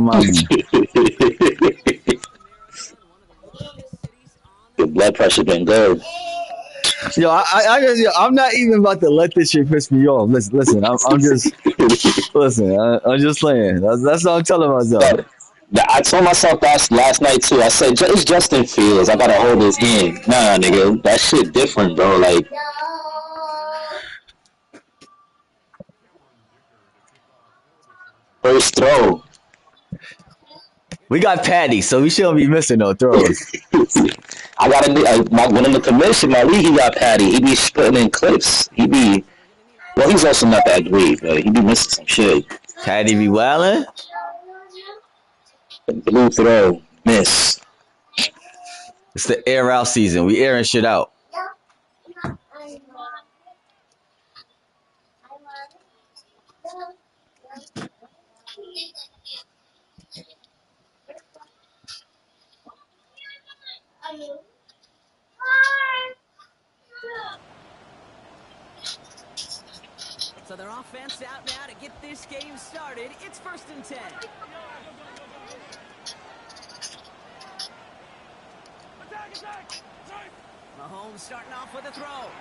remind me. Your blood pressure been good. I'm not even about to let this shit piss me off. Listen. I'm just listen. I'm just playing. That's what I'm telling myself. But I told myself that last night too. I said it's Justin Fields. I gotta hold this game. Nah, nigga, that shit different, bro. Like first throw. We got Patty, so we shouldn't be missing no throws. I gotta be when in the commission, my league, he got Patty. He be splitting in clips. He be well. He's also not that great, but he be missing some shit. Patty be wildin'. Blue throw, miss. It's the air out season. We airing shit out. So their offense out now to get this game started. It's 1st and 10. Mahomes starting off with a throw.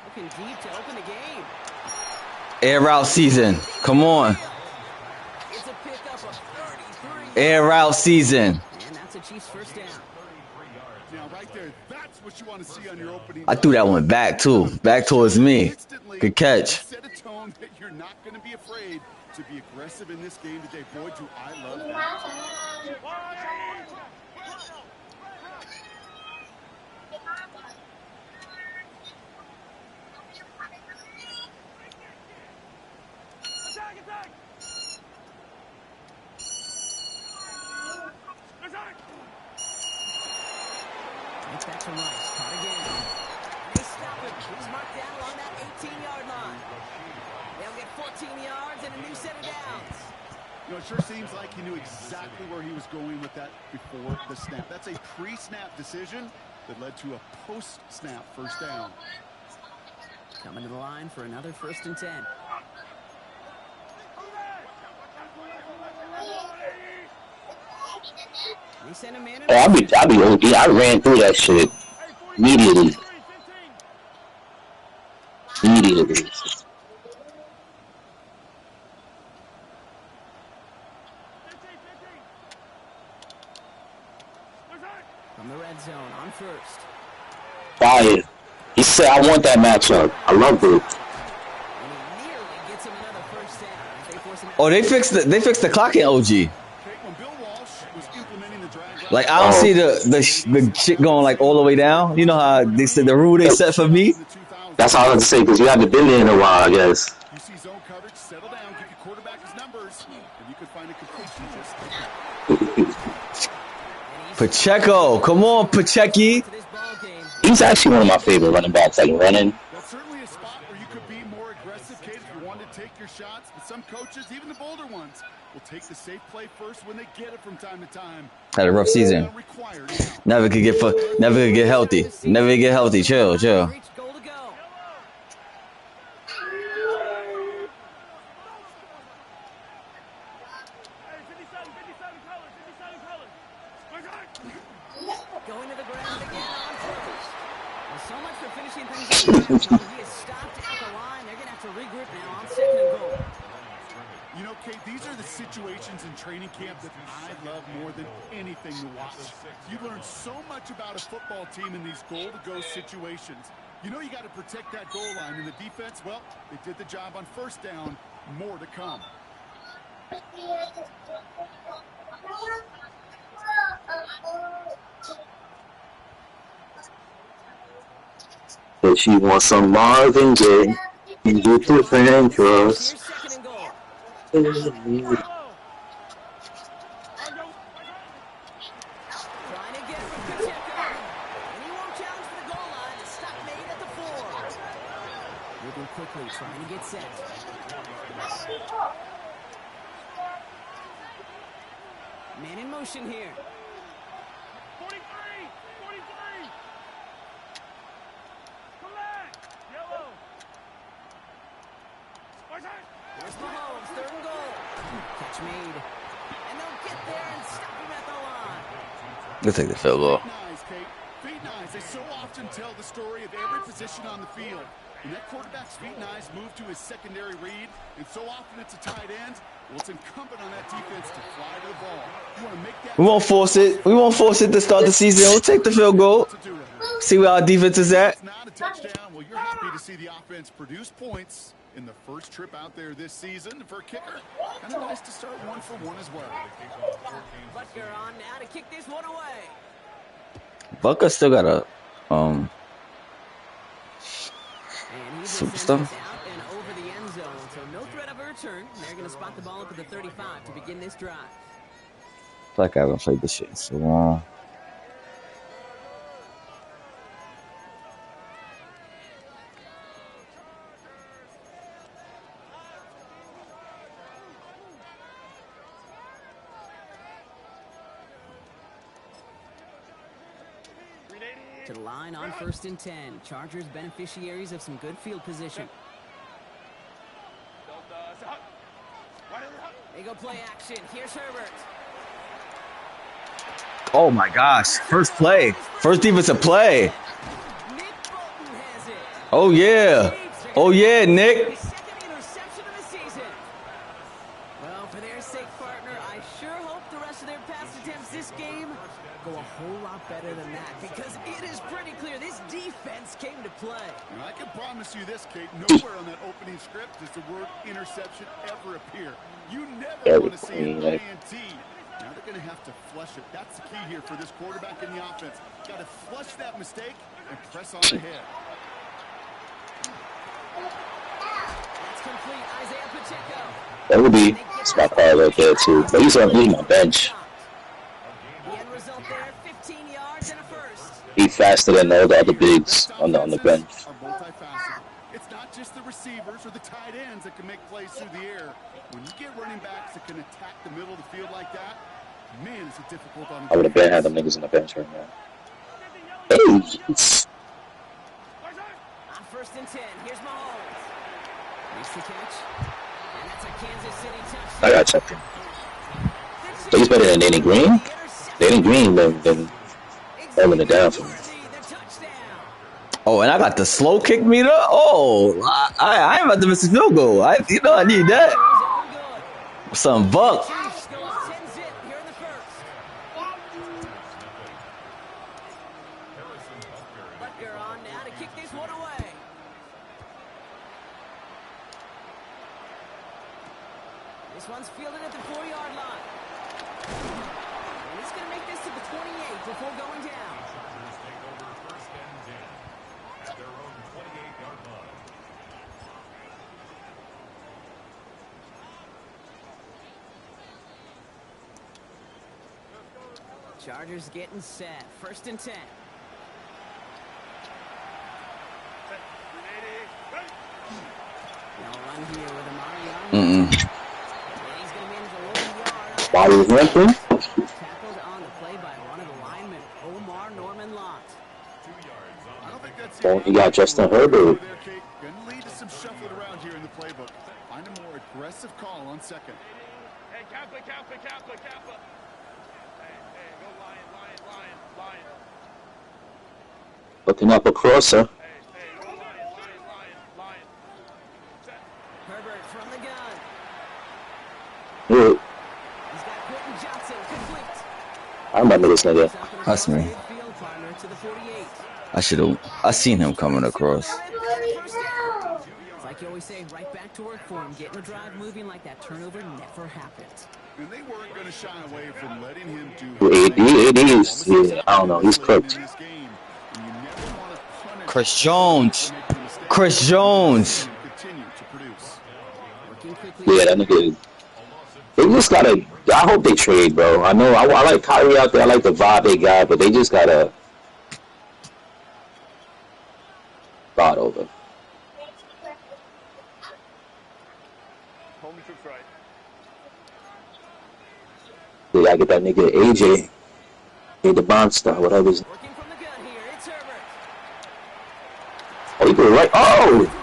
Looking deep to open the game. Air out season. Come on. It's a pickup of 33. Air out season. And that's a Chiefs first down. Now, right there, that's what you want to see on your opening. I threw that one back too. Back towards me. Good catch. Set a tone that you're not going to be afraid to be aggressive in this game today. Boy, do I love that. Back to Rice. Caught again. And they stop it. He's marked down along that 18-yard line. They'll get 14 yards and a new set of downs. You know, it sure seems like he knew exactly where he was going with that before the snap. That's a pre-snap decision that led to a post-snap first down. Coming to the line for another 1st and 10. They send him in. I be OD. I ran through that shit immediately. From the red zone on 1st. Fire. He said, I want that matchup. I love it. Oh, they fixed the clock in OG. Like I don't see the shit going like all the way down. You know how they said the rule they set for me. That's all I was to say because you haven't been there in a while, I guess. You see zone coverage, settle down, give your quarterback his numbers, and you could find a completion just Pacheco, come on, Pacheco. He's actually one of my favorite running backs. Like running. That's certainly a spot where you could be more aggressive, Kate, if you want to take your shots. But some coaches, even the bolder ones, will take the safe play first when they get it from time to time. Had a rough season. Never could get healthy. Never get healthy. Chill. Going to the ground again on 1st. Well, so much for finishing things up. He is stopped at the line. They're going to have to regroup now on 2nd and goal. You know, Kate, these are the situations in training camp that I love more than anything to watch. You learn so much about a football team in these goal-to-go situations. You know you got to protect that goal line. And the defense, well, they did the job on 1st down. More to come. But she wants some Marvin Gaye. You get the fan cross. Trying to get from Pacheco. And he won't challenge for the goal line. It's stop made at the 4. Moving quickly, trying to get set. Man in motion here. 43! Come back! Yellow! There's Mahomes, 3rd and goal. Catch made. And they'll get there and stop him at the line. Let's take the field goal. Feet nice, Kate. Feet nice. They so often tell the story of every position on the field. When that quarterback's feet nice move to his secondary read, and so often it's a tight end, well, it's incumbent on that defense to fly to the ball. You want to make that. We won't force it. We won't force it to start the season. We'll take the field goal. See where our defense is at. It's not a touchdown. Well, you're happy to see the offense produce points in the first trip out there this season. For a kicker, kind of nice to start 1 for 1 as well. Butker on now to kick this one away. Butker still got a And he just sends superstar. this out and over the end zone. So no threat of a return. They're going to spot the ball up at the 35 to begin this drive. Like I haven't played this shit in so long. To the line on 1st and 10. Chargers beneficiaries of some good field position. They go play action. Here's Herbert. Oh my gosh. First play. First defensive play. Nick Bolton has it. Oh yeah. Oh yeah, Nick. His second interception of the season. Well, for their sake, partner, I sure hope the rest of their pass attempts this game go a whole lot better than that, because it is pretty clear this defense came to play. And I can promise you this, Kate, nowhere on that opening script does the word interception ever appear. You never want to see an INT. Now they're going to have to flush it. That's the key here for this quarterback in the offense. Got to flush that mistake and press on ahead. That's complete. Isaiah Pacheco. That would be my card right there too. But he's on my bench. The end result there, 15 yards and a first. He's faster than all the other bigs on the bench. Are multifaceted. It's not just the receivers or the tight ends that can make plays through the air. When you get running backs that can attack the middle of the field like that, man, it's a difficult on. I would have been had them niggas on the bench right now. Hey, On 1st and 10, here's Mahomes. Makes the catch. And that's a Kansas City touchdown. I got checked in. So he's better than Danny Green. Danny Green than holding it down for me. The touchdown. Oh, and I got the slow kick meter. Oh, I ain't about to miss a field goal. I need that. Some buck. Chiefs goes 10-zip here in the first. Butker on now to kick this one away. This one's fielded at the 4-yard line. And he's going to make this to the 28 before going down. Chargers getting set. 1st and 10. They'll run here with Amari. He's going to manage a low yard. Body was limping. Tackled on the play by one of the linemen, Omar Norman Lott. I don't think that's Oh, he got Justin Herbert. There, Kate. Gonna lead to some shuffling around here in the playbook. Find a more aggressive call on second. Hey, Kappa. Hey, go Lion. Looking up across her. Hey, go Lion. Set. Herbert from the gun. Yeah, He's got Quentin Johnson complete. I remember this nigga. That's me. Field partner to the 48. I seen him coming across. It's like you always say, right back to work for him. Getting the drive moving like that turnover never happened. And they weren't going to shy away from letting him do. AD is, yeah, I don't know, he's cooked. Chris Jones. Chris Jones. Yeah, that nigga. They just gotta. I hope they trade, bro. I know. I like Kyrie out there. I like the vibe they got, but they just gotta start over. Home troops right. They gotta get that nigga AJ. Need the monster, whatever. Working from the gun here, it's Herbert. Oh, he go right. Oh, 25.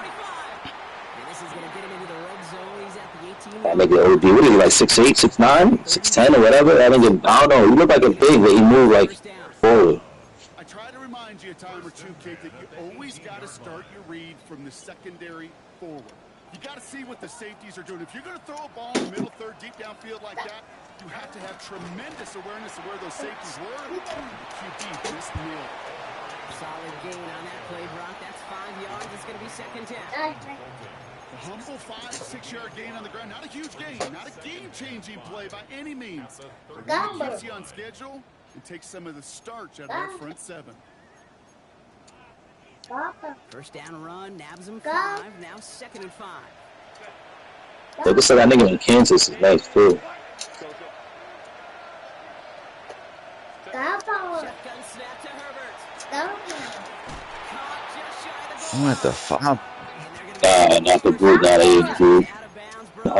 And this is going to get him into the red zone. He's at the 18. That nigga OD, what is he, like 6'8", 6'9", 6'10", or whatever? That nigga, I don't know. He looked like a big, but he moved like forward. I try to remind you a time or two, Kate, that you always got to start your read from the secondary forward. You got to see what the safeties are doing. If you're going to throw a ball in the middle third, deep downfield like that, you have to have tremendous awareness of where those safeties were. The QB just nailed it. Solid gain on that play, Brock. That's 5 yards. It's going to be second down. A humble 5-6 yard gain on the ground. Not a huge gain, not a game-changing play by any means. But it keeps you on schedule and takes some of the starch out of our front seven. First down run, nabs him 5. Now 2nd and 5. Like I said, that nigga in Kansas is nice too. Shotgun snap to Herbert. What the fuck? Not the group, not a group.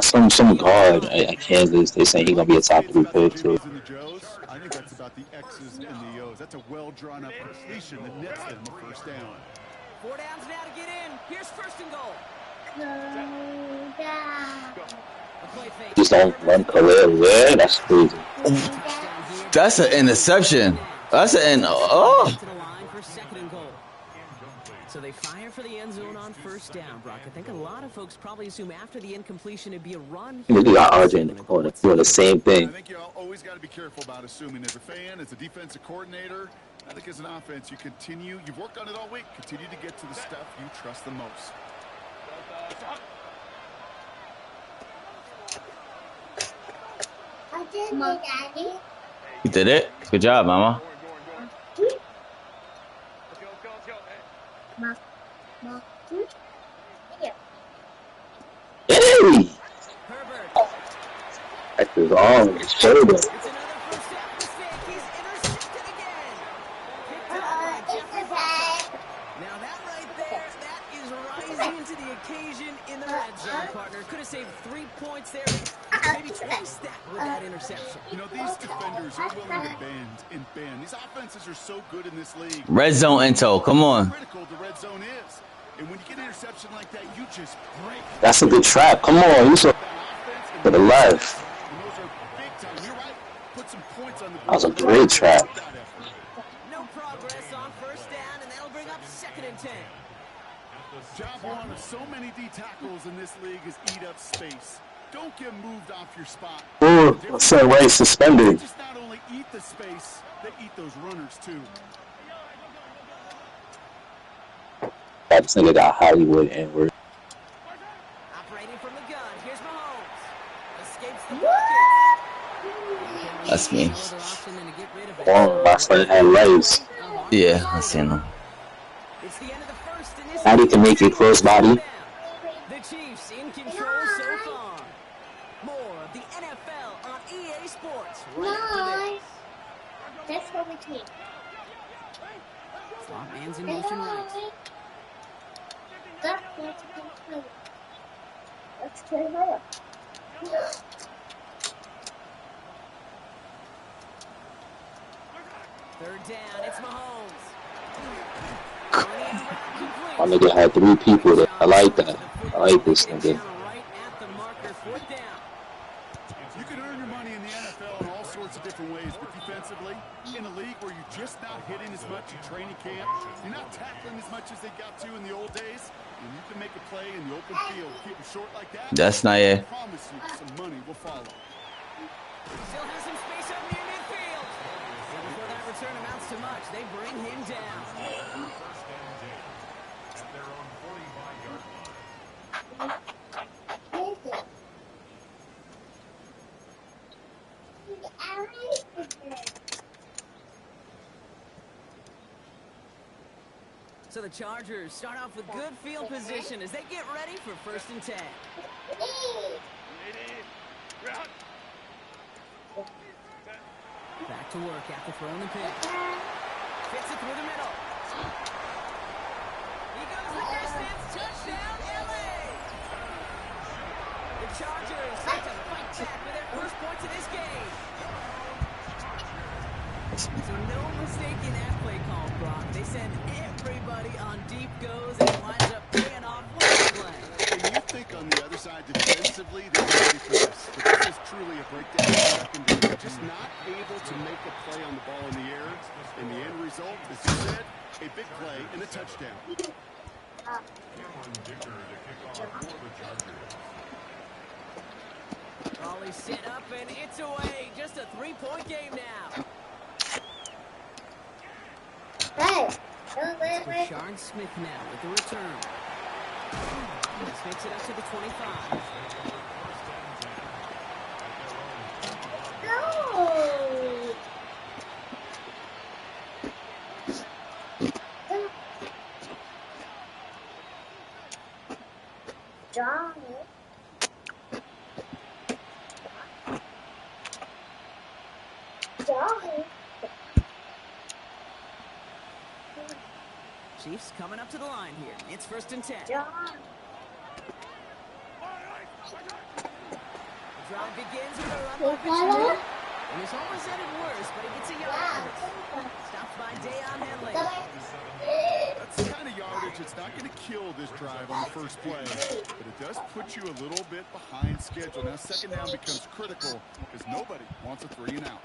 Some guard at Kansas, they saying he gonna be a top 3 pick too. I think that's about the X's and the O's. That's a well drawn up completion that nets them a first down. 4 downs now to get in. Here's 1st and goal. Just don't run Khalil. Yeah, that's crazy. That's an interception. That's an oh. So they fire for the end zone on 1st down, Brock. I think a lot of folks probably assume after the incompletion it'd be a run. We got RJ in the corner doing the same thing. I think you always got to be careful about assuming. As a fan, as a defensive coordinator, I think as an offense, you've worked on it all week. Continue to get to the stuff you trust the most. You did it. Good job, Mama. Hey! That's his arm, his shoulder. Now that right there, that is rising to the occasion in the red zone, partner. Could have saved 3 points there. Maybe twice that with that interception. You know, these defenders are willing to bend and bend. These offenses are so good in this league. Red zone intel. Come on. Critical the red zone is. And when you get an interception like that, you just break. That's a good trap. Come on, you saw to the left. That was a great trap. No progress on 1st down, and that'll bring up 2nd and 10. Job one of so many D tackles in this league is eat up space. Don't get moved off your spot. Ooh, so way suspended. They just not only eat the space, they eat those runners too. This nigga got Hollywood N-word. Operating from the gun, here's Mahomes. Escapes the pocket. That's me. Oh, my son had legs. Yeah, I seen him. It's the end of the 1st, and this Now he can make it close body. The Chiefs in control so far. More of the NFL on EA Sports right after this. That's what we take. Slot man's in motion right. Let's turn her up. 3rd down, it's Mahomes. My nigga had 3 people there. I like that. I like this nigga. Right at the marker, 4th down. You can earn your money in the NFL in all sorts of different ways, but defensively, in a league where you're just not hitting as much in training camp, you're not tackling as much as they got to in the old days, and you can make a play in the open field, keep it short like that. That's not I it. promise you, some money will follow. Still has some space up near midfield. And before that return amounts to much, they bring him down. So the Chargers start off with good field position as they get ready for 1st and 10. Back to work after throwing the pitch. Fits it through the middle. He goes the distance. Touchdown, LA! The Chargers start to fight back with their first points of this game. So no mistake in that play call, Brock. They send everybody on deep goes and it winds up paying off with the play. And you've think on the other side defensively they're ready for this. But this is truly a breakdown in secondary. They're just not able to make a play on the ball in the air. And the end result, as you said, a big play and a touchdown. Raleigh set up and it's away. Just a 3-point game now. Hey. Sharon Smith now with the return. This makes it up to the 25. No. John. Chiefs coming up to the line here. It's 1st and 10. John. The drive begins with a run by Pitcher. And he's almost at it worse, but he gets a yard out of it. Stopped by Dayon Henley. That's the kind of yardage that's not going to kill this drive on the first play, but it does put you a little bit behind schedule. Now, second down becomes critical because nobody wants a 3 and out.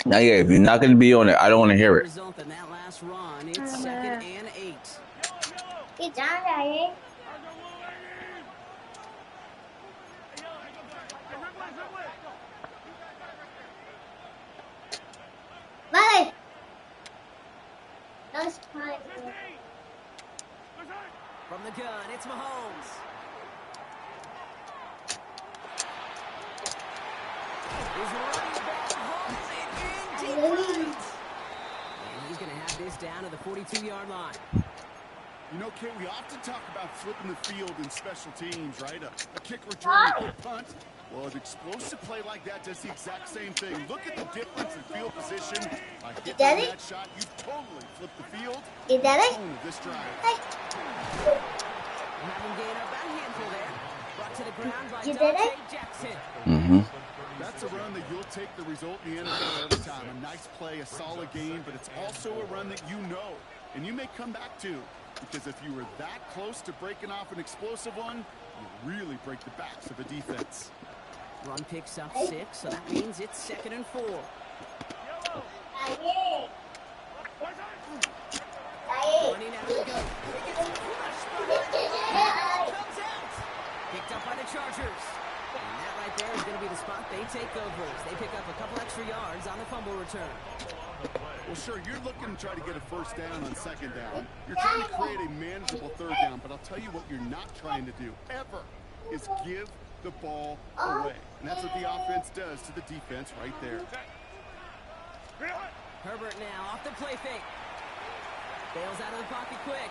Now, yeah, if you're not going to be on it, I don't want to hear it. Result in that last run, it's 2nd and 8. Cái chán này. Vale. That's fine. From the gun, it's Mahomes. His running back holds it in deep right. And he's going to have this down to the 42-yard line. You know, Kate, we often talk about flipping the field in special teams, right? A kick return or punt. Well, an explosive play like that does the exact same thing. Look at the difference in field position. By hitting that shot, you totally flipped the field. You did it? Tone of this drive. Hey. Having gained up that handful there. Brought to the ground by You did Dante it? Jackson. Mm-hmm. That's a run that you'll take the result in the NFL every time. A nice play, a solid game, but it's also a run that you know, and you may come back to. Because if you were that close to breaking off an explosive one, you really break the backs of the defense. Run picks up 6, so that means it's 2nd and 4. Running out of the gun. Comes out. Picked up by the Chargers. And that right there is going to be the spot they take over as they pick up a couple extra yards on the fumble return. Well, sure, you're looking to try to get a first down on second down. You're trying to create a manageable third down, but I'll tell you what you're not trying to do, ever, is give the ball away. And that's what the offense does to the defense right there. Herbert now off the play fake. Bails out of the pocket quick.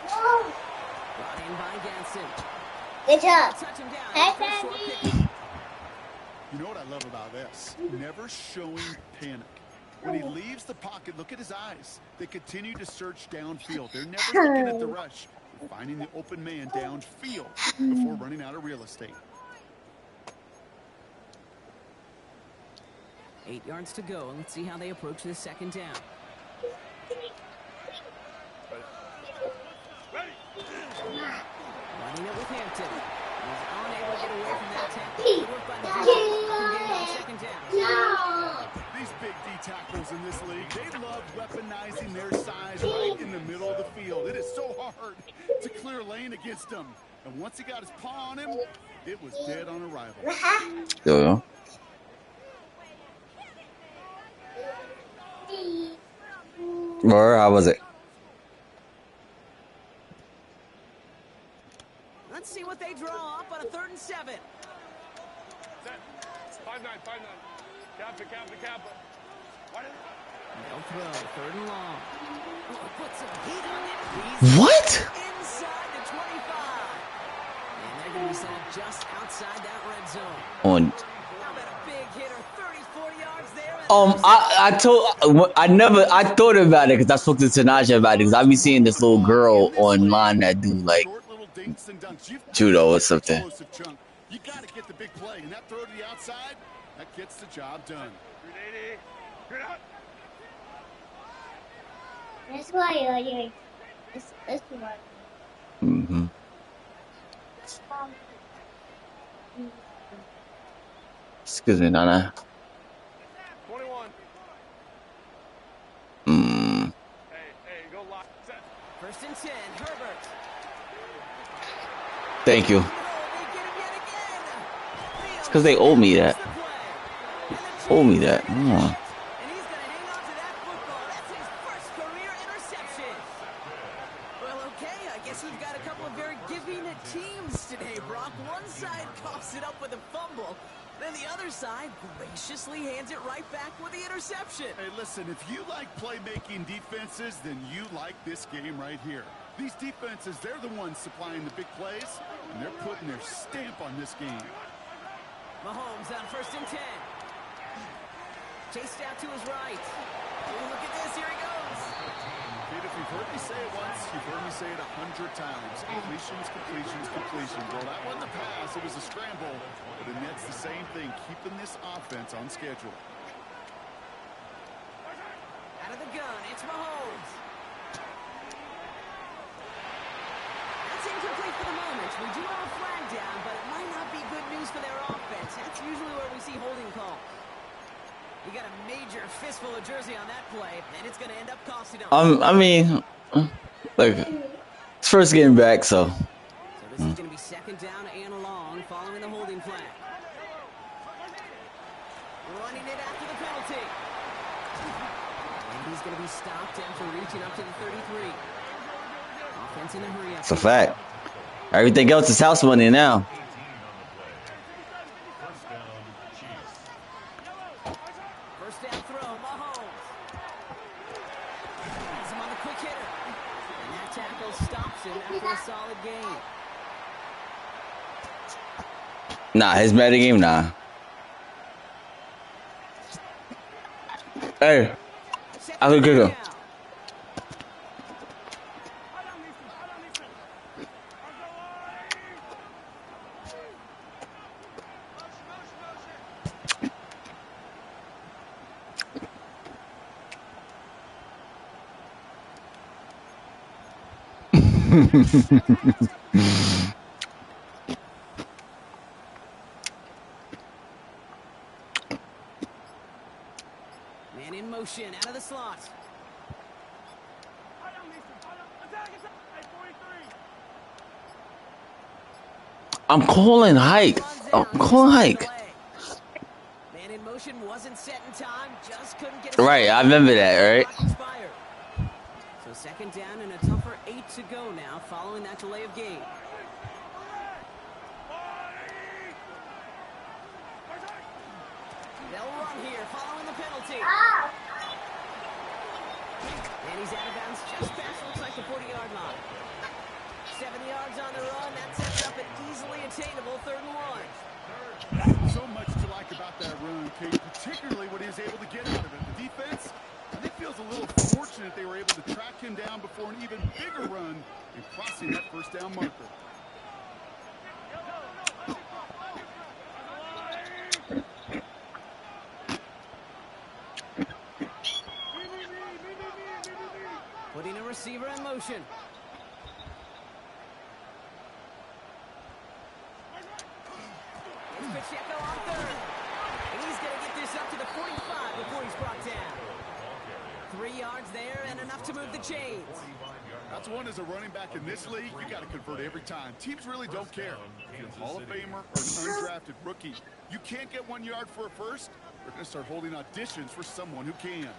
Brought in by Ganson. Good job. Touch him down. Hey, First short Sandy. pick. You know what I love about this? Never showing panic. When he leaves the pocket, look at his eyes. They continue to search downfield. They're never looking at the rush. They're finding the open man downfield before running out of real estate. 8 yards to go. Let's see how they approach this second down. Running it with Hampton. He's unable to get away from that tackle. Good work by the defense. On second down. These big D tackles in this league, they love weaponizing their size right in the middle of the field. It is so hard to clear lane against them. And once he got his paw on him, it was dead on arrival. Yeah. Or how was it? Let's see what they draw up on a 3rd and 7. 5-9. Kappa. They'll throw 3rd and long. Oh, put some heat on it. He's What? inside the 25. And they're going to be set up just outside that red zone. On. How about a big hitter, 30, 40 yards there? I thought about it because I spoke to Tanaja about it because I be seeing this little girl online that do like judo or something. You got to get the big play, and that throw to the outside, that gets the job done. That's why you're this one. Mm-hmm. Excuse me, Nana. 21. Mm. Hey, go lock. Set. First and 10, Herbert. Thank you. They get him yet again. It's because they owe me that. Owe me that. Oh. And he's going to hang on to that football. That's his first career interception. Well, okay, I guess we've got a couple of very giving teams today, Brock. One side coughs it up with a fumble. Then the other side graciously hands it right back with the interception. Hey, listen, if you like playmaking defenses, then you like this game right here. These defenses, they're the ones supplying the big plays, and they're putting their stamp on this game. Mahomes on first and 10. Chased out to his right. Oh, look at this. Here he goes. Kid, if you've heard me say it once, you've heard me say it 100 times. Completions, completions, completions. Well, that wasn't a pass. It was a scramble. But the Nets, the same thing, keeping this offense on schedule. Out of the gun, it's Mahomes. That's incomplete for the moment. We do have a flag down, but it might not be good news for their offense. That's usually where we see holding calls. You got a major fistful of jersey on that play, and it's going to end up costing them. I mean, like, it's first game back, so. So this is going to be second down and long following the holding flag. Running it after the penalty. And he's going to be stopped after reaching up to the 33. Offense in a hurry up. It's a fact. Everything else is house money now. First down throw, Mahomes. Has him on the quick hitter. And that tackle stops him after a solid gain. Nah, his batting game, nah. Hey, I could kick him. Man in motion, out of the slot. I'm calling hike. I'm calling hike. Man in motion wasn't set in time, just couldn't get Right, I remember that, right? So second down and a tougher 8 to go now following that delay of game. They'll run here following the penalty. And he's out of bounds just past looks like the 40-yard line. 7 yards on the run. That sets up an easily attainable 3rd and 1. So much to like about that run, Kate, particularly what he was able to get out of it. The defense, I think, feels a little fortunate they were able to track him down before an even bigger run and crossing that first down marker. Putting a receiver in motion. It's Pacheco on 3rd. And he's going to get this up to the 45 before he's brought down. 3 yards there and enough to move the chains. That's one as a running back in this league, you got to convert every time. Teams really don't care. If you're a Hall of Famer or an undrafted rookie, you can't get 1 yard for a first. They're going to start holding auditions for someone who can.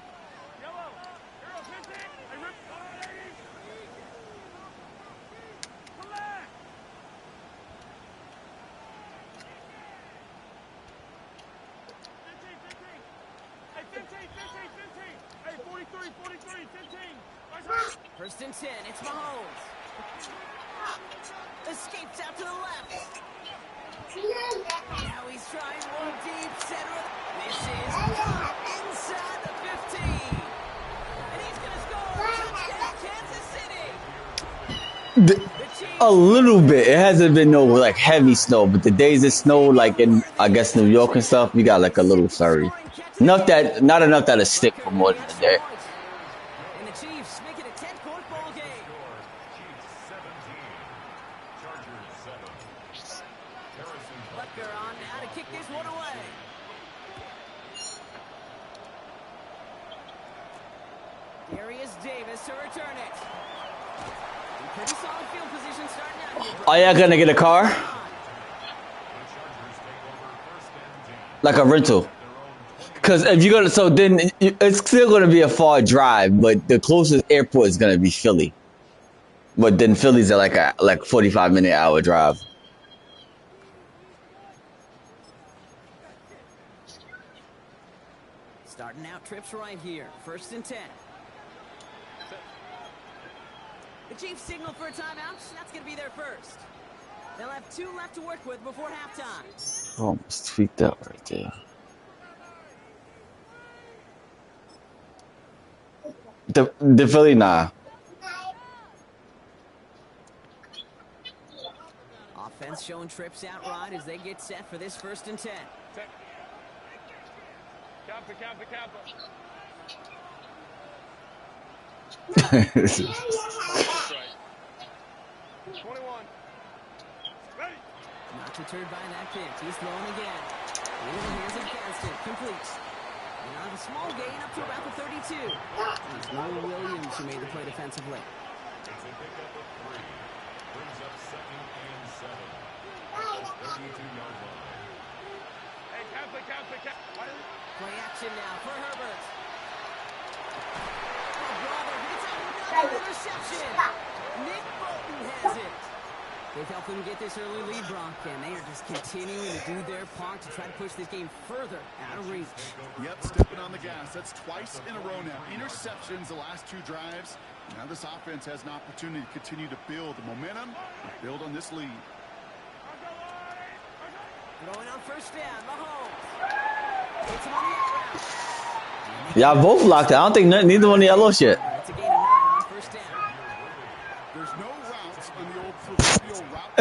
First and 10, it's Mahomes. Escapes out to the left. Now he's trying one deep center. This is inside the 15. And he's going to score. Touchdown, Kansas City. A little bit. It hasn't been no like heavy snow, but the days it snowed, like in I guess New York and stuff, you got like a little flurry. Not enough that it stick for more than a day. And the Chiefs make it blocker on now to kick this one away. Darius Davis to return it. Pretty solid field position starting out here. Are y'all gonna get a car? Like a rental? Because if you're gonna, so then it's still gonna be a far drive, but the closest airport is gonna be Philly. But then Philly's like a 45-minute hour drive. Starting out trips right here. 1st and 10. The Chiefs signal for a timeout. That's going to be their first. They'll have 2 left to work with before halftime. Almost tweaked out right there. The Philly, nah. Offense showing trips out right as they get set for this 1st and 10. Kappa. 21. Ready. Not deterred by that pitch. He's throwing again. Into the hands of Gaston. Complete. And on a small gain up to about the 32. It's Noah Williams who made the play defensively. It's a pickup of 3. Brings up 2nd and 7. 32-yard line. Hey, Kappa. Play action now for Herbert. Oh, brother, it's another interception. Nick Bolton has it. They've helped them get this early lead, Brock, and they are just continuing to do their part to try to push this game further out of reach. Yep, stepping on the gas. That's twice in a row now. Interceptions the last 2 drives. Now this offense has an opportunity to continue to build the momentum, build on this lead. Throwing on 1st down, Mahomes. Hits him on the out route. Y'all both locked out. I don't think neither one of y'all lost yet. It's a gain of 9 on 1st down. There's no routes on the old proverbial route.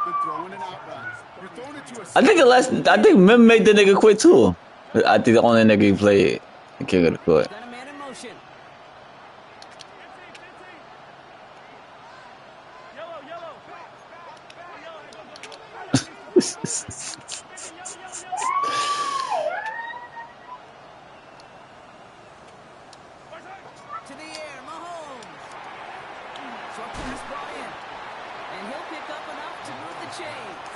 They're throwing an out route. You're throwing it to a... I think Mim made the nigga quit too. I think the only nigga he played the king of the court. Got a man in motion. To the air, Mahomes. Short pass brought in. And he'll pick up enough to move the chains.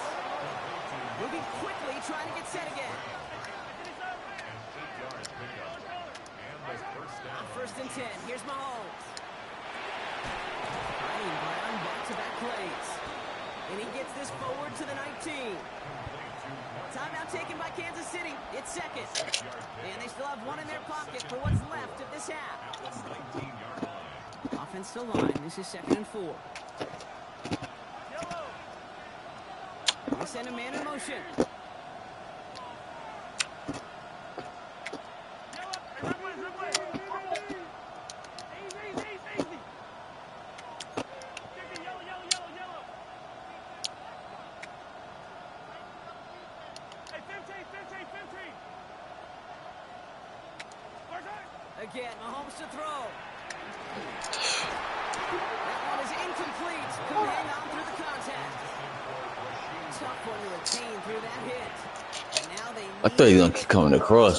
Moving quickly, trying to get set again. On 1st and 10, here's Mahomes. Brian Brown back-to-back plays. And he gets this forward to the 19. Timeout taken by Kansas City. It's 2nd. And they still have 1 in their pocket for what's left of this half. Offense still line. This is 2nd and 4. They send a man in motion. Again, Mahomes to throw. That one is incomplete. Couldn't hang on through the contact. Tough one to retain through that hit. And now they I thought he was gonna keep coming across.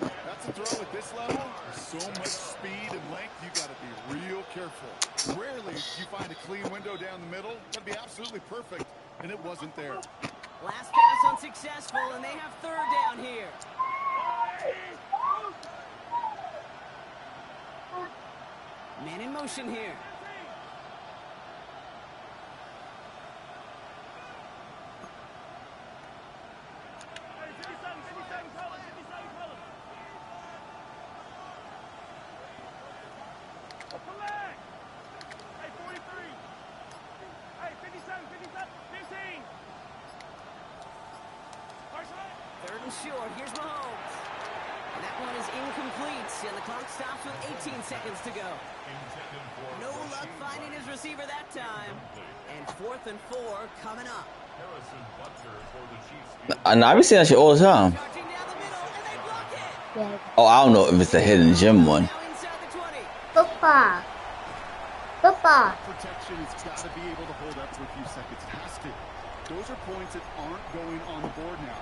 That's a throw at this level. So much speed and length, you got to be real careful. Rarely do you find a clean window down the middle. Got to be absolutely perfect, and it wasn't there. Last pass unsuccessful, and they have 3rd down here. Man in motion here. Third and short. Here's Mahomes. And that one is incomplete, and the clock stops with 18 seconds to go. No luck finding his receiver that time. And 4th and 4 coming up. And I be seeing that shit all the time. Charging down the middle, and they block it. Yeah. Oh, I don't know if it's a hidden gem one. Now inside the 20. Football. Football. Protection has got to be able to hold up for a few seconds. It has to. Those are points that aren't going on the board now,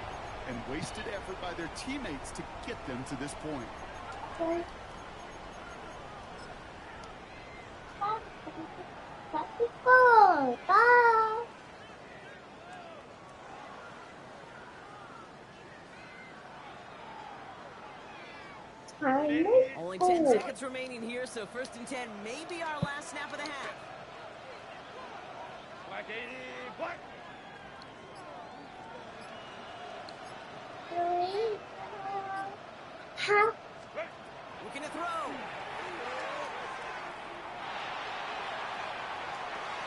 and wasted effort by their teammates to get them to this point. Football. Bye. Only 10 seconds remaining here, so 1st and 10 may be our last snap of the half. Black 80, black. Looking to throw.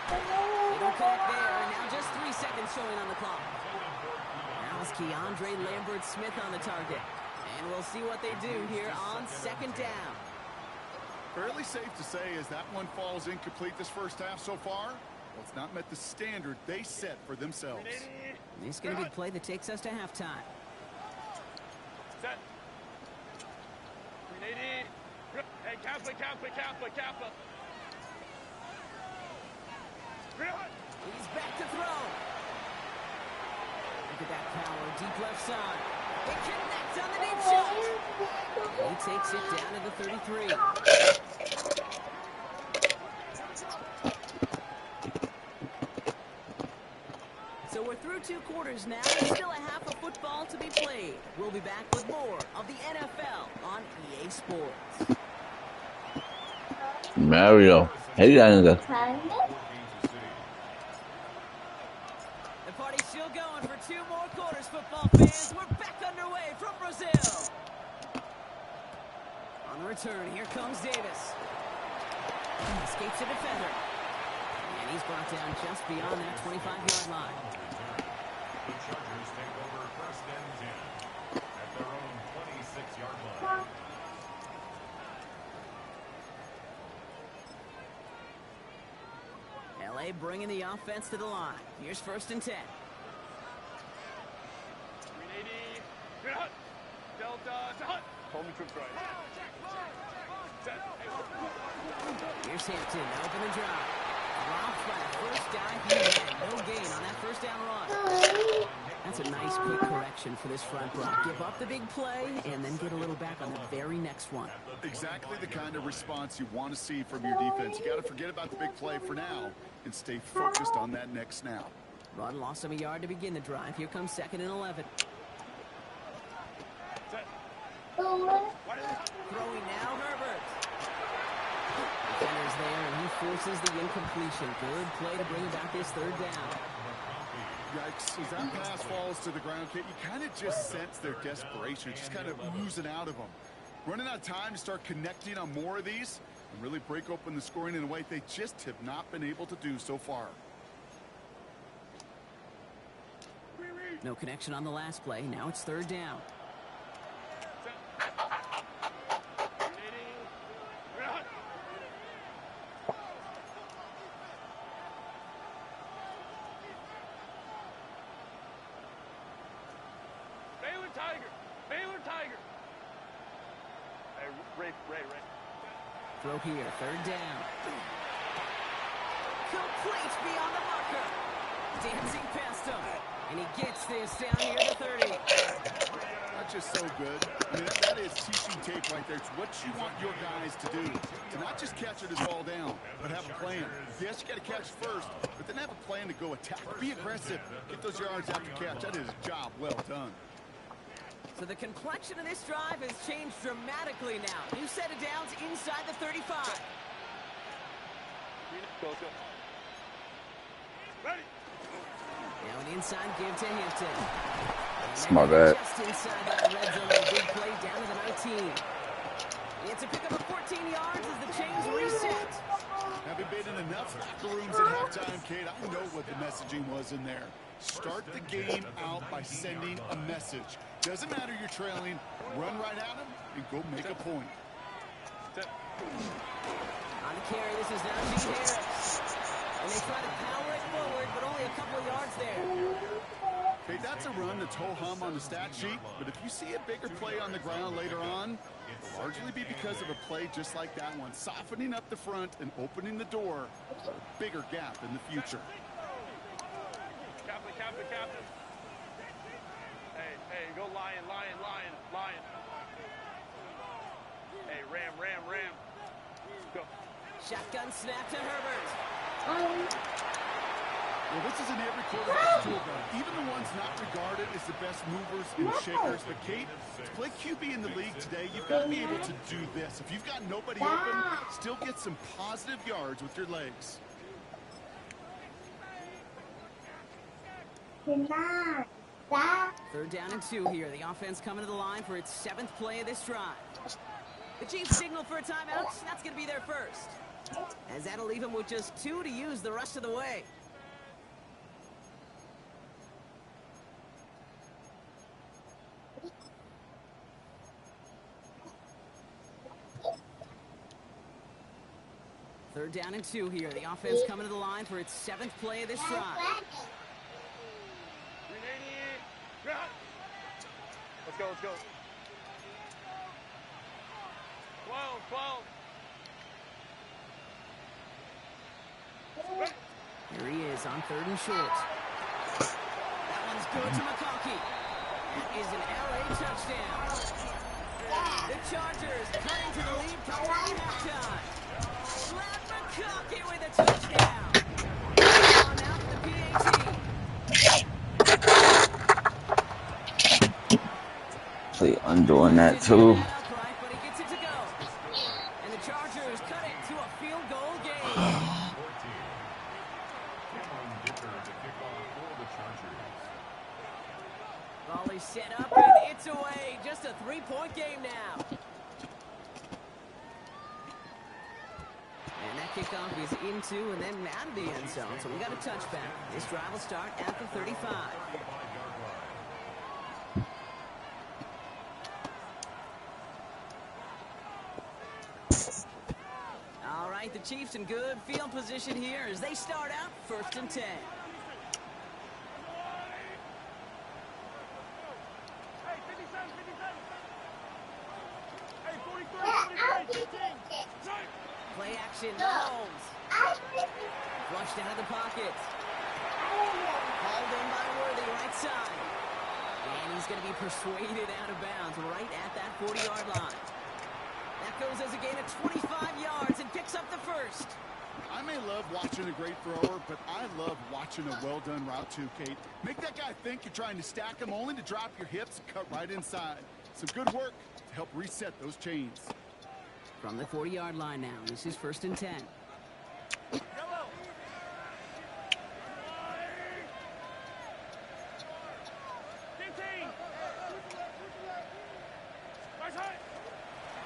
They don't connect there. Now just 3 seconds showing on the clock. Now it's Keandre Lambert-Smith on the target. And we'll see what they do here on 2nd down. Fairly safe to say as that one falls incomplete this first half so far, well, it's not met the standard they set for themselves. This is going to be the play that takes us to halftime. Set. 380. Hey, Kappa. He's back to throw. Look at that power, deep left side. It connects on the deep shot. He takes it down to the 33. So we're through 2 quarters now. There's still a half of football to be played. We'll be back with more of the NFL on EA Sports. Mario. Hey, The party's still going for 2 more quarters, football fans. We're back underway from Brazil. On the return, here comes Davis. He escapes a defender. And he's brought down just beyond that 25-yard line. The Chargers take over 1st and 10 at their own 26-yard line. LA bringing the offense to the line. Here's 1st and 10. 380. Good hunt. Delta to hunt. Hold me trips right. Set. Here's Hampton, open and drive. Dropped by the first guy he had. No gain on that 1st down run. That's a nice quick correction for this front row. Give up the big play and then get a little back on the very next one. Exactly the kind of response you want to see from your defense. You got to forget about the big play for now and stay focused on that next snap. Run lost him a yard to begin the drive. Here comes 2nd and 11. Set. Throwing now, Herbert. Defender's there, and he forces the incompletion. Good play to bring about this 3rd down. Yikes, as that pass falls to the ground, Kate, you kind of just sense their desperation, just kind of oozing out of them. Running out of time to start connecting on more of these and really break open the scoring in a way they just have not been able to do so far. No connection on the last play. Now it's 3rd down. Baylor Tiger. Hey, Ray. Throw here, 3rd down. Complete beyond the marker. Dancing past him. And he gets this down near the 30. That's just so good. I mean, that is teaching tape right there. It's what you want your guys to do. To not just catch it as ball down, but have a plan. Yes, you got to catch first, but then have a plan to go attack. Be aggressive. Get those yards after catch. That is a job well done. So the complexion of this drive has changed dramatically now. New set of downs inside the 35. Ready. Now an inside give to Hampton. My bad. Just inside that red zone, a big play down to the 19. It's a pickup of 14 yards as the chains reset. Having been in enough locker rooms at halftime, Kate, I know what the messaging was in there. Start the game out by sending a message. Doesn't matter you're trailing, run right at them and go make a point. On the carry, this is now G. Harris. And they try to power it forward, but only a couple of yards there. Okay, that's a run that's ho-hum on the stat sheet, but if you see a bigger play on the ground later on, Largely be because of a play just like that one, softening up the front and opening the door for a bigger gap in the future. Captain. Hey, go lion. Hey, ram. Go. Shotgun snap to Herbert. Well, this is in every quarterback's tool belt. Even the ones not regarded as the best movers and shakers. But Kate, to play QB in the league today, you've got to be able to do this. If you've got nobody open, still get some positive yards with your legs. Third down and 2 here. The offense coming to the line for its 7th play of this drive. The Chiefs signal for a timeout. That's going to be their first. As that'll leave them with just 2 to use the rest of the way. Third down and 2 here. The offense coming to the line for its 7th play of this drive. Let's go. 12. Here he is on 3rd and short. That one's good to McConkey. That is an LA touchdown. The Chargers cutting to the lead coming at halftime. Slap McConkey with a touchdown. On out to the PAT. See, I'm doing that too. But he gets it to go. And the Chargers cut it to a field goal game. Volley set up and it's away. Just a 3-point game now. And that kickoff is into and then out of the end zone. So we got a touchback. This drive will start at the 35. All right, the Chiefs in good field position here as they start out 1st and 10. Play action, Mahomes. Flushed out of the pocket. Hauled in by Worthy, right side. And he's going to be persuaded out of bounds right at that 40-yard line. That goes as a gain of 25 yards and picks up the first. I may love watching a great thrower, but I love watching a well-done route too, Kate. Make that guy think you're trying to stack him only to drop your hips and cut right inside. Some good work to help reset those chains. From the 40-yard line now, this is 1st and 10.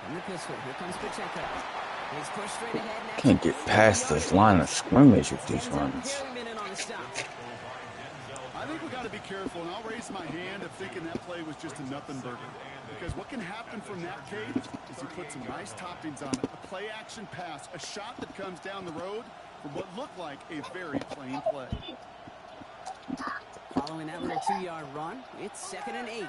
From the pistol, here comes Pacheco. He's pushed straight ahead. Can't get past this line of scrimmage with these runs. I think we got to be careful, and I'll raise my hand of thinking that play was just a nothing burger. Because what can happen from that, Kate, is you put some nice toppings on it. A play-action pass, a shot that comes down the road for what looked like a very plain play. Following that little 2-yard run, it's 2nd and 8.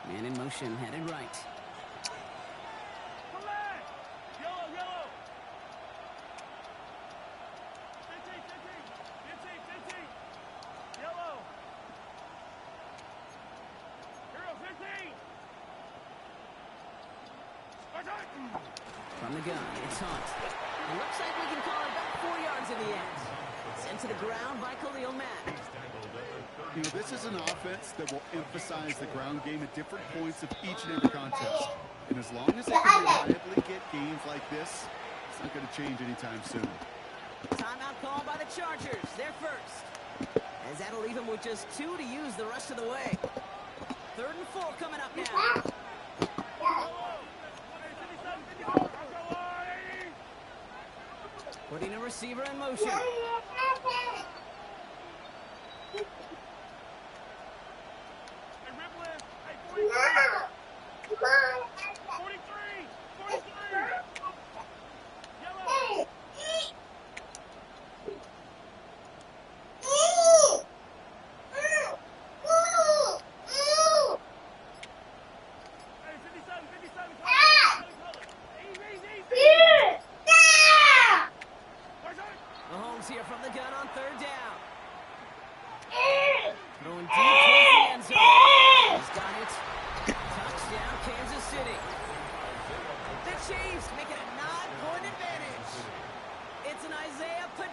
Man in motion, headed right. From the gun, it's Hunt. It looks like we can call it about 4 yards in the end. Sent to the ground by Khalil Mack. You know, this is an offense that will emphasize the ground game at different points of each and every contest. And as long as they can reliably get games like this, it's not going to change anytime soon. Timeout call by the Chargers. They're first. As that'll leave them with just 2 to use the rest of the way. 3rd and 4 coming up now. Putting a receiver in motion.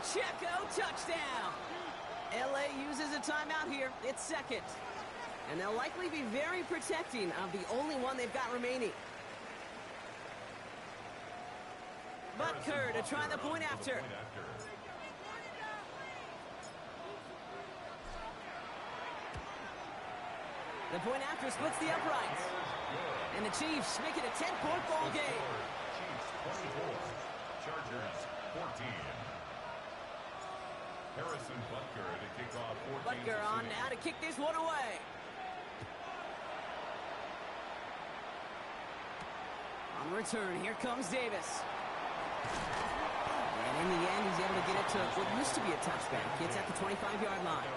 Pacheco, touchdown. LA uses a timeout here. It's second. And they'll likely be very protecting of the only one they've got remaining. Butker to try the point after. The point after splits the uprights. And the Chiefs make it a 10-point ball game. Chiefs 24, Chargers 14. Harrison Butker to kick off 14. Butker on now to kick this one away. On return, here comes Davis. And in the end, he's able to get it to what used to be a touchback. It's at the 25-yard line.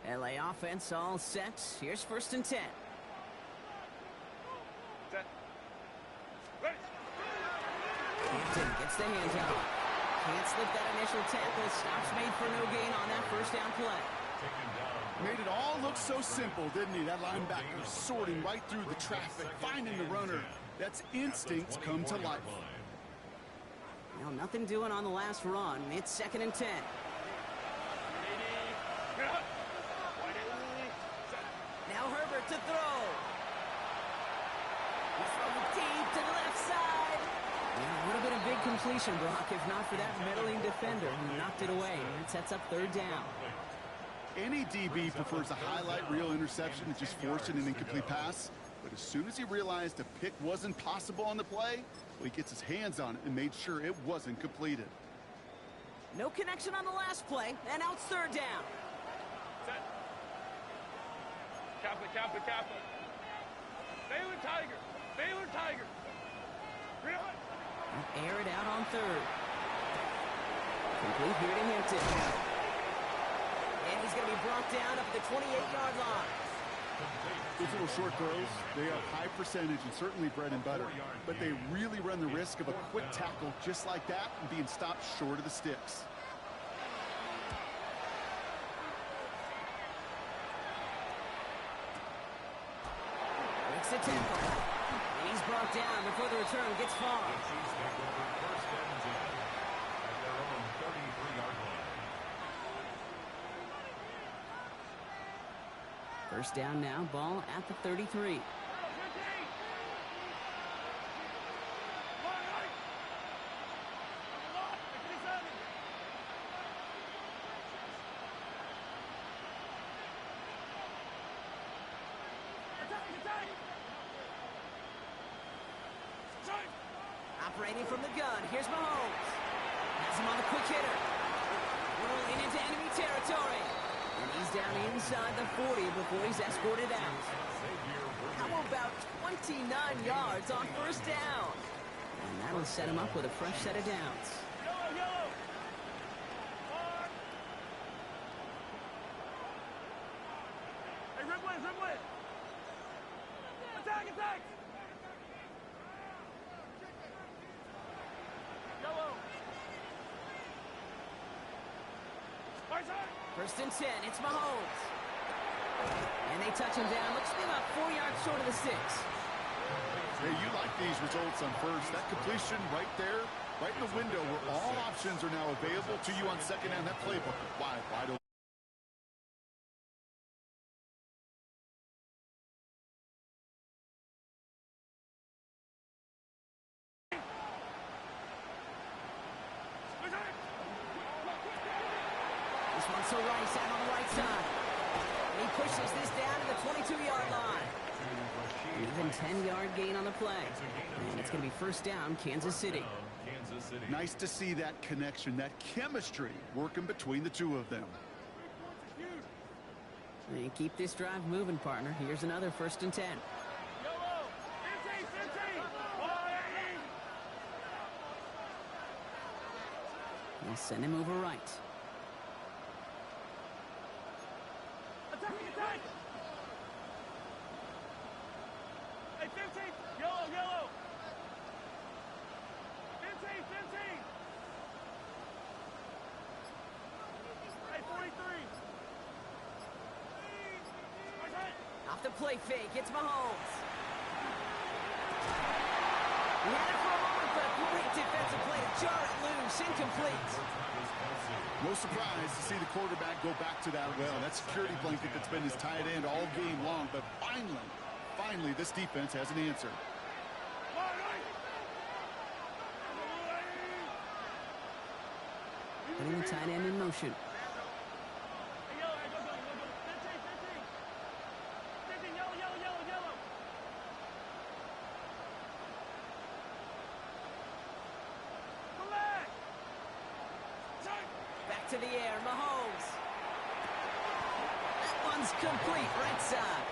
LA offense all set. Here's 1st and 10. Set. Ready. Hampton gets the handoff. Can't slip that initial tackle. Stops made for no gain on that 1st down play. Made it all look so simple, didn't he? That linebacker sorting right through the traffic, finding the runner. That's instincts come to life. Well, nothing doing on the last run. It's 2nd and 10. Now Herbert to throw. He's throwing deep to the left side. Yeah, would have been a big completion, Brock, if not for that meddling defender who knocked it away. And it sets up 3rd down. Any DB prefers a highlight reel interception to just forcing an incomplete pass. But as soon as he realized a pick wasn't possible on the play, well, he gets his hands on it and made sure it wasn't completed. No connection on the last play, and now it's 3rd down. Set. Kappa. Baylor Tiger. Baylor Tiger. Air it out on 3rd. Complete here to Hampton. And he's going to be brought down up at the 28-yard line. Those little short throws, they have high percentage and certainly bread and butter. But they really run the risk of a quick tackle just like that and being stopped short of the sticks. Makes the tackle. And he's brought down before the return gets far. The Chiefs take over 1st and 10 at their own 33-yard line. 1st down now, ball at the 33. Operating from the gun, here's Mahomes. Has him on the quick hitter. Rolling into enemy territory. And he's down inside the 40 before he's escorted out. How about 29 yards on 1st down? And that'll set him up with a fresh set of downs. Yellow. Hey, Ridway. Attack. Yellow. 1st and 10, it's Mahomes. And they touch him down. Looks to be about 4 yards short of the 6. Hey, you like these results on 1st. That completion right there, right in the window where all options are now available to you on 2nd down. That playbook wide open. This one's to Rice out on the right side. And he pushes this down to the 22-yard line. Even 10-yard gain on the play. And it's going to be 1st down, Kansas City. Nice to see that connection, that chemistry working between the two of them. And keep this drive moving, partner. Here's another 1st and 10. He'll send him over right. Attack! Hey, 15! Yellow! 15! Hey, 43! the play fake. It's Mahomes. He had it for a moment, but a great defensive play to jar it loose. Incomplete. No surprise to see the quarterback go back to that well. That security blanket that's been his tight end all game long. But finally, this defense has an answer. Putting the tight end in motion. Back to the air, Mahomes. That one's complete, right side.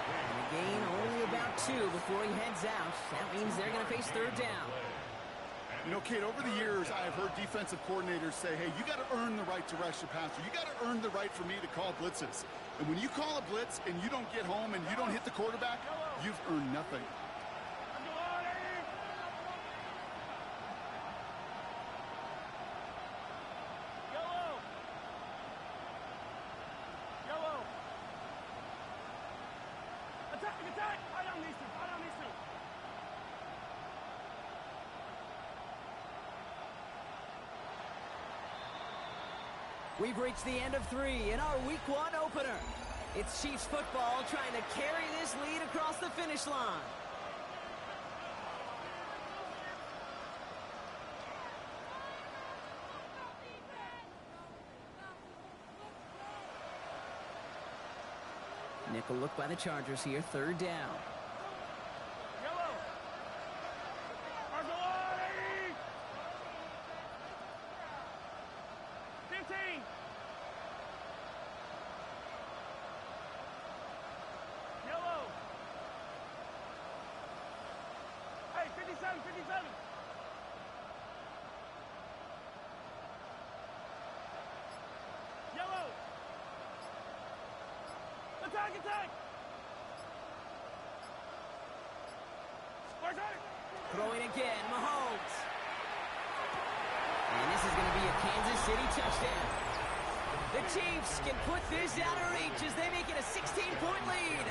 And a gain only about 2 before he heads out. That means they're going to face third down. You know, Kate, over the years, I have heard defensive coordinators say, hey, you got to earn the right to rush the passer. You got to earn the right for me to call blitzes. And when you call a blitz and you don't get home and you don't hit the quarterback, you've earned nothing. We've reached the end of 3 in our Week 1 opener. It's Chiefs football trying to carry this lead across the finish line. Nickel look by the Chargers here, third down. Throwing again, Mahomes. And this is going to be a Kansas City touchdown. The Chiefs can put this out of reach as they make it a 16-point lead.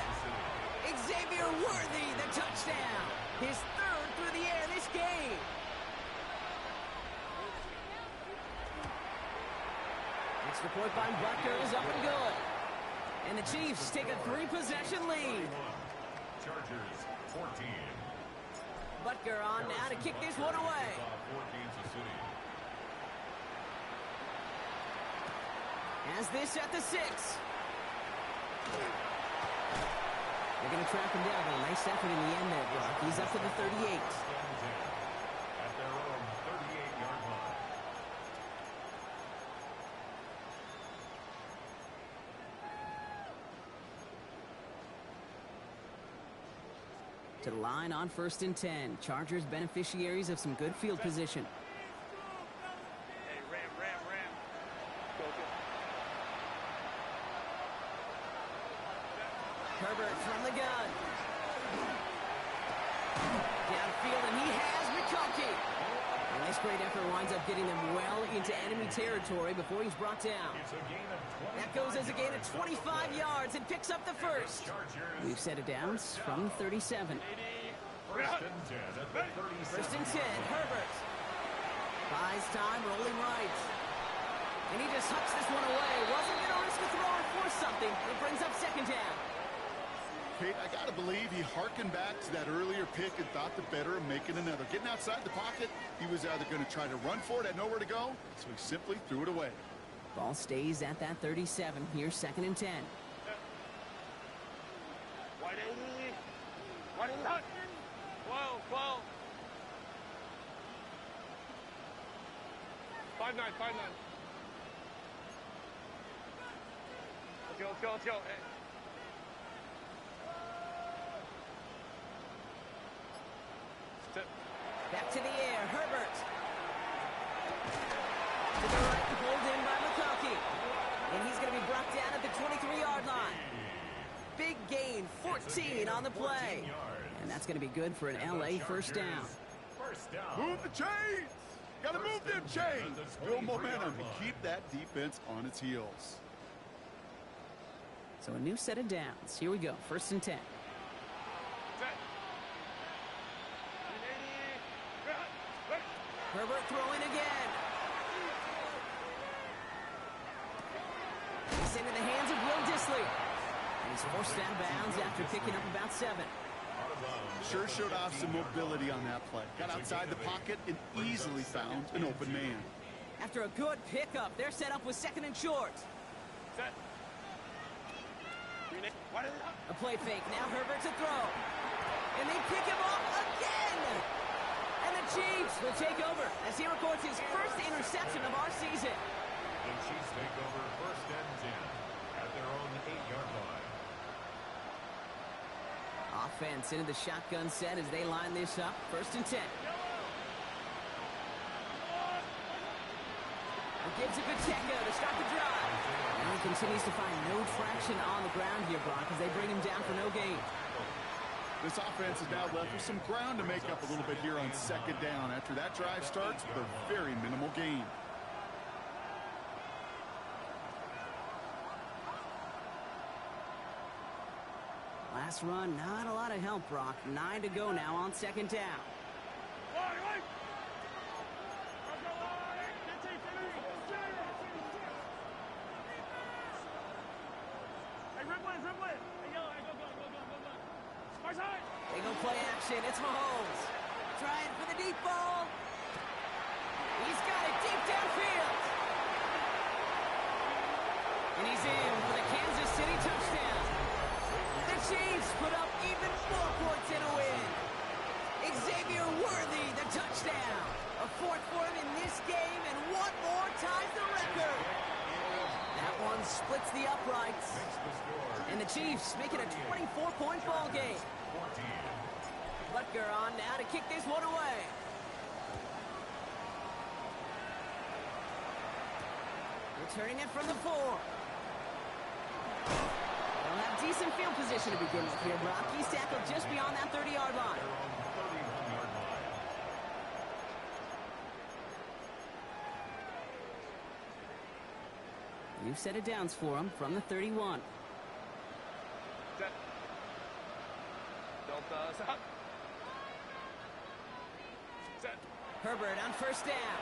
Xavier Worthy, the touchdown. His third through the air this game. Extra point by Butker is up and good. And the Chiefs take a 3-possession lead. Chargers 14. Butker on now to kick this one away. Has this at the 6. They're going to track him down, but a nice effort in the end there, Brock. He's up to the 38. At their own 38-yard line. To the line on 1st and 10. Chargers beneficiaries of some good field position. Hey, ram. Go. Herbert from the gun. Downfield, and he has McConkey. And this great effort winds up getting them well into enemy territory before he's brought down. It's a gain of 25. That goes as a gain of 25 yards and picks up the first. We've set it down from 37. First and 10 at the 37. First and 10, Herbert. Buys time, rolling right. And he just hucks this one away. Wasn't going to risk a throw or force something. It brings up second down. Kate, I got to believe he hearkened back to that earlier pick and thought the better of making another. Getting outside the pocket, he was either going to try to run for it, had nowhere to go, so he simply threw it away. Ball stays at that 37. Here's second and 10. Wide 12. 5-9. Let's go. Hey. Back to the air, Herbert. To the right, pulled in by McConkey. And he's going to be brought down at the 23-yard line. Big gain, 14 on the play. And that's going to be good for an LA first down. Move the chains! Got to move them chains! Build momentum and keep that defense on its heels. So a new set of downs. Here we go. 1st and 10. Set. 380. Herbert throwing again. It's into the hands of Will Dissly. And he's forced out of bounds after picking up about 7. Sure showed off some mobility on that play. Got outside the pocket and easily found an open man. After a good pickup, they're set up with 2nd and short. Set. A play fake. Now Herbert to throw. And they pick him off again. And the Chiefs will take over as he records his first interception of our season. The Chiefs take over 1st and 10 at their own 8-yard line. Offense into the shotgun set as they line this up. 1st and 10. Gives it to Pacheco to start the drive. And he continues to find no traction on the ground here, Brock, as they bring him down for no gain. This offense is now left with some ground to make up a little bit here on 2nd down after that drive starts with a very minimal gain. Last run, not a lot of help, Brock. 9 to go now on 2nd down. They go play action. It's Mahomes. Trying for the deep ball. He's got it deep downfield. And he's in for the Kansas City touchdown. The Chiefs put up even more points in a win. Xavier Worthy, the touchdown. A 4th for him in this game, and 1 more ties the record. That one splits the uprights. And the Chiefs make it a 24-point ball game. Butker on now to kick this one away. Returning it from the 4. They'll have decent field position to begin with here, Brock. He's tackled just beyond that 30-yard line. New set of downs for him from the 31. Set. Delta. Set. Set. Herbert on 1st down.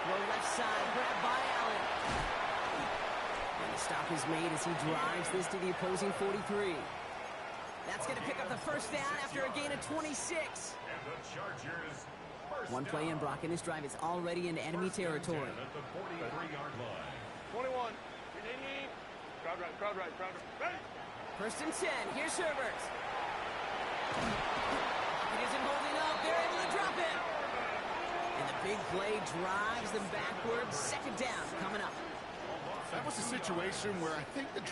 Throw left side, grabbed by Allen. And the stop is made as he drives this to the opposing 43. That's going to pick up the 1st down after a gain of 26. And the Chargers. One play in, Brock, and this drive is already into enemy territory. At the 43-yard line. 21. 380. Crowd right, crowd right, crowd right. Ready? 1st and 10. Here's Herbert. It isn't holding up. They're able to drop it. And the big play drives them backwards. 2nd down coming up. That was a situation where I think the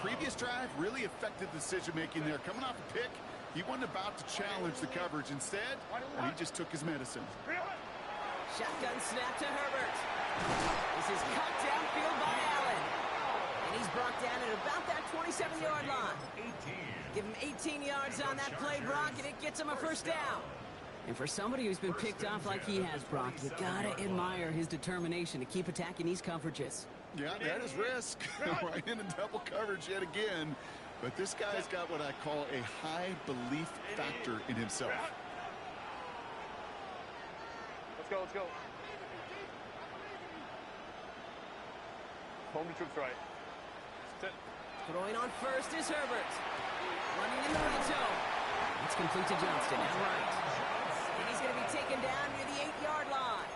previous drive, really affected decision-making there. Coming off a pick, he wasn't about to challenge the coverage. Instead, he just took his medicine. Shotgun snap to Herbert. This is cut downfield by Allen. And he's brought down at about that 27-yard line. Give him 18 yards on that play, Brock, and it gets him a 1st down. And for somebody who's been picked off like he has, Brock, you gotta admire his determination to keep attacking these coverages. Yeah, that is risk. Right in double coverage yet again. But this guy's got what I call a high belief factor in himself. Let's go, let's go. Home to troops right. Set. Throwing on 1st is Herbert. Running in the red zone. It's complete to Johnston, out right. And he's going to be taken down near the 8-yard line.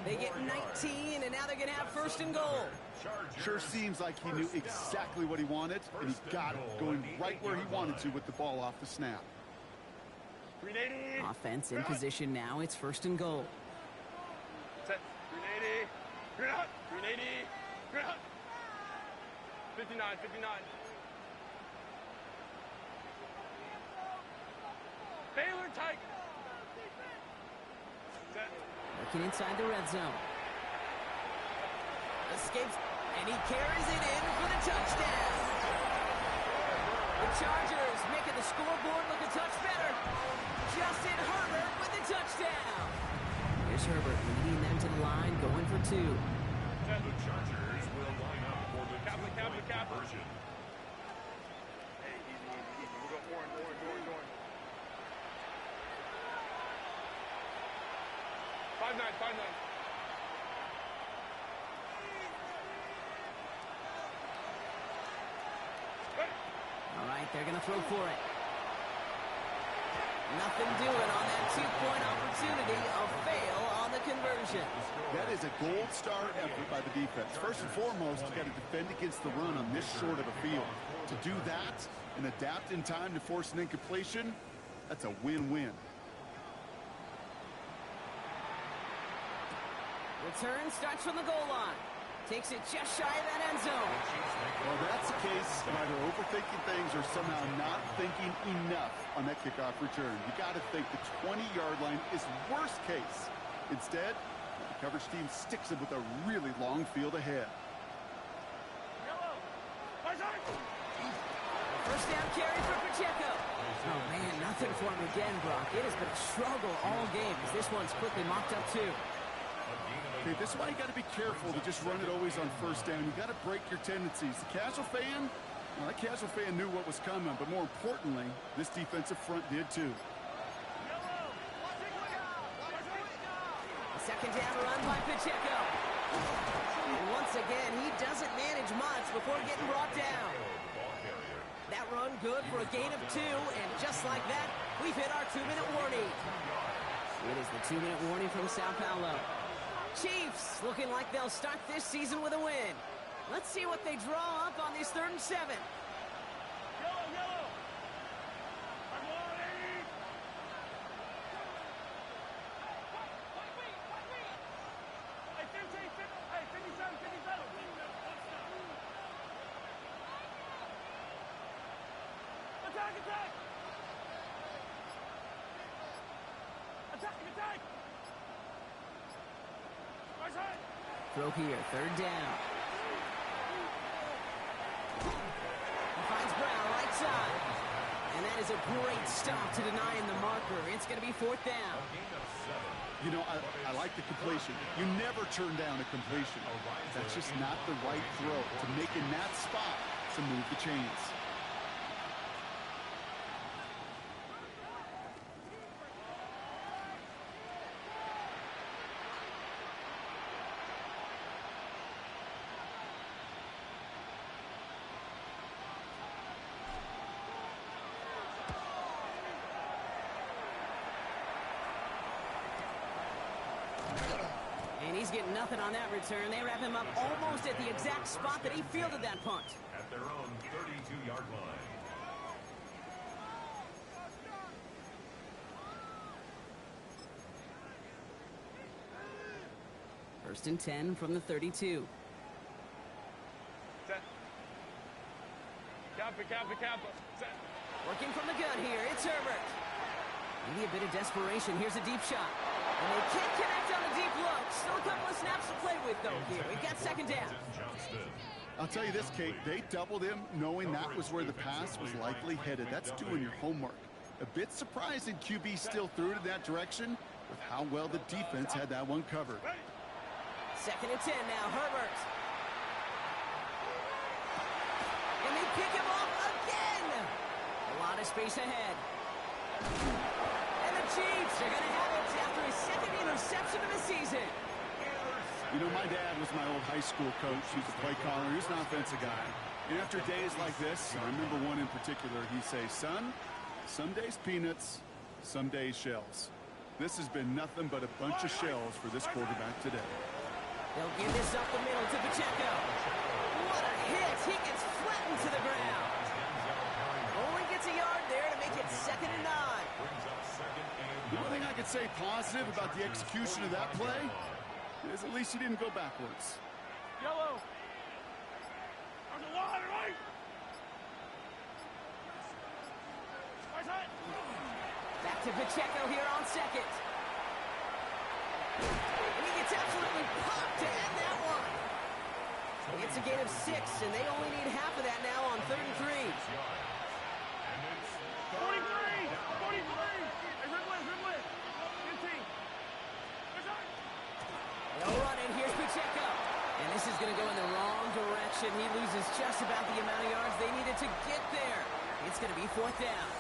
They get 19, and now they're going to have 1st and goal. Sure seems like he knew exactly what he wanted, and he got it, going right where he wanted to with the ball off the snap. 380. Offense in position now. It's 1st and goal. Set. 380. 380. 59, 59. Baylor tight. Set. Working inside the red zone. Escapes, and he carries it in for the touchdown. The Chargers making the scoreboard look a touch better. Justin Herbert with the touchdown. Here's Herbert leading them to the line, going for 2. The Chargers will line up 5-9, 5-9. All right, they're going to throw for it. Nothing doing on that two-point opportunity. A fail on the conversion. That is a gold star effort by the defense. First and foremost, you got to defend against the run on this short of a field. To do that and adapt in time to force an incompletion, that's a win-win. Return starts from the goal line. Takes it just shy of that end zone. Well, that's the case of either overthinking things or somehow not thinking enough on that kickoff return. You got to think the 20-yard line is worst case. Instead, the coverage team sticks it with a really long field ahead. First down carry for Pacheco. Oh, man, nothing for him again, Brock. It has been a struggle all game as this one's quickly mocked up, too. Okay, this is why you got to be careful to just run it always on first down. You got to break your tendencies. The casual fan, well, that casual fan knew what was coming, but more importantly, this defensive front did too. A second down run by Pacheco. And once again, he doesn't manage much before getting brought down. That run good for a gain of 2, and just like that, we've hit our 2-minute warning. It is the 2-minute warning from Sao Paulo. Chiefs looking like they'll start this season with a win. Let's see what they draw up on this 3rd and 7. Attack! Throw here, 3rd down. He finds Brown right side. And that is a great stop to denying the marker. It's going to be 4th down. You know, I like the completion. You never turn down a completion. That's just not the right throw to make in that spot to move the chains. And he's getting nothing on that return. They wrap him up almost at the exact spot that he fielded that punt. At their own 32-yard line. First and 10 from the 32. Set. Kappa. Set. Working from the gun here, it's Herbert. Maybe a bit of desperation. Here's a deep shot. And they can't connect on the deep look. Still a couple of snaps to play with, though, here. We've got 2nd down. I'll tell you this, Kate, they doubled him knowing that was where the pass was likely headed. That's doing your homework. A bit surprising QB still threw it in that direction with how well the defense had that one covered. 2nd and 10 now, Herbert. And they pick him off again. A lot of space ahead. And the Chiefs are going to have it after his 2nd interception of the season. You know, my dad was my old high school coach. He was a play caller. He was an offensive guy. And after days like this, I remember one in particular, he'd say, son, some days peanuts, some days shells. This has been nothing but a bunch of shells for this quarterback today. They'll give this up the middle to Pacheco. What a hit. He gets flattened to the ground. Only gets a yard there to make it 2nd and 9. The one thing I could say positive about the execution of that play is at least he didn't go backwards. Yellow. On the line, right? Back to Pacheco here on 2nd. And he gets absolutely popped to end that one. It's a gain of 6, and they only need half of that now on 3rd and 3. 43! Hey, Ridley! 15! They'll run it. Here's Pacheco. And this is going to go in the wrong direction. He loses just about the amount of yards they needed to get there. It's going to be 4th down.